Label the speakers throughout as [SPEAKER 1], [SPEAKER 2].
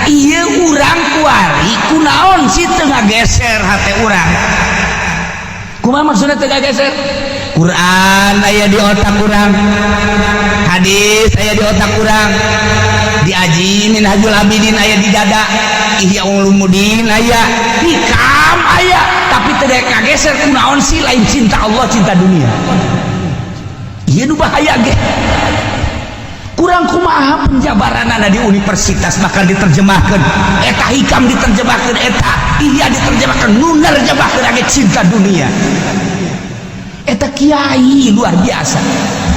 [SPEAKER 1] iya urang kuari kunaon si tengah geser hati urang kumaha maksudnya tengah geser Quran aya di otak urang hadis aya di otak urang diaji Minhajul Abidin aya di dada Ihya Ulumuddin aya hikam aya tapi teu kageser kunaon sih lain cinta Allah cinta dunia ieu nu bahaya ge kurang kumaha penjabaranana di universitas bakal diterjemahkan eta hikam diterjemahkan eta Ihya diterjemahkan nu nerjemahkeun age cinta dunia eta kiai luar biasa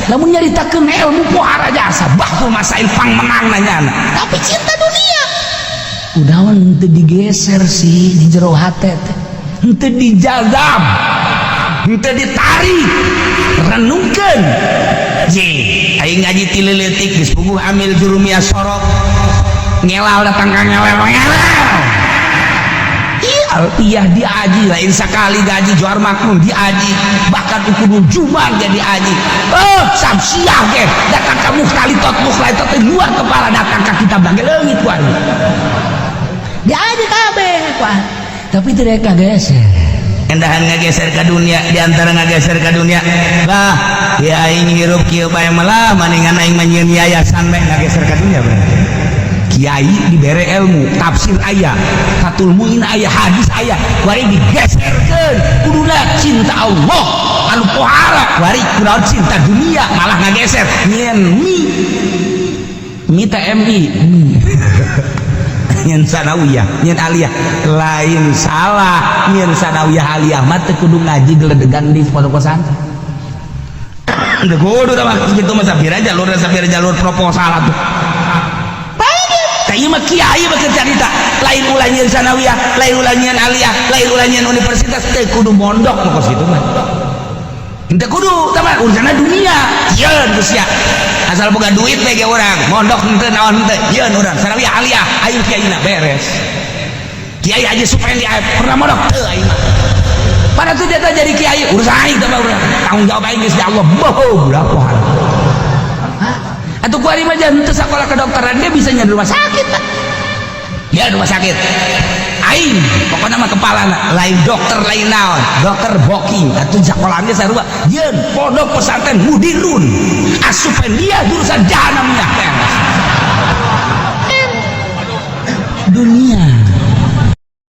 [SPEAKER 1] lamun nyaritakeun ilmu pohara jasa bahtul masail pang menang nanyana tapi cinta dunia udahan henteu digeser sih di jero hate teh henteu dijazam henteu ditarik renungkeun je aing ngaji ti leuletik geus puguh amil jurumiyah sorok ngelal datang ka ngelal iya diaji lain sekali gaji Johar Makmun diaji bahkan ukudu Juman jadi aji samsiah ge datang ka muhtalitot luar kepala datang ka kitab bagi leungit kuan diaji kabeh kuan tapi tidak kageser endahan ngageser ka dunia diantara ngageser ka dunia bah ya aing hirup kieu bae malah maningan aing manyieun yayasan meh ngageser ka dunia berarti kiai dibere ilmu tafsir ayat fatul muin ayat hadis ayat wari digeserkeun kuduna cinta Allah anu pohara wari kunaon cinta dunia malah ngageser nyen mi teh mi nyen sanawiyah nyen aliyah lain salah nyen sanawiyah aliyah mah teu kudu ngaji geledegan di pondok pesantren teu kudu tah mah kitu mah sapira jalur proposal atuh ieu mah kiai bakal carita lain ulah nyeun sanawiyah lain ulah nyeun aliyah lain ulah nyeun universitas teh kudu mondok mah kos kitu mah henteu kudu tah mah urusanna dunia yeun geus sia asal boga duit we ge urang mondok henteu naon henteu yeun urang sanawiyah aliyah ayo kiaina beres kiai aja supaya dia pernah mondok teu aing pada tuh dia jadi kiai urusan aing teh mah urang tanggung jawab aing geus di Allah boh budak pohara atau kuari mah jangan sekolah kedokteran dia bisa nyari rumah sakit tak? Ya rumah sakit aing pokoknya mah kepala lain dokter lain naon dokter booking atau sekolahnya sarua yeun pondok pesantren mudirun asupan dia jurusan jahanamnya dunia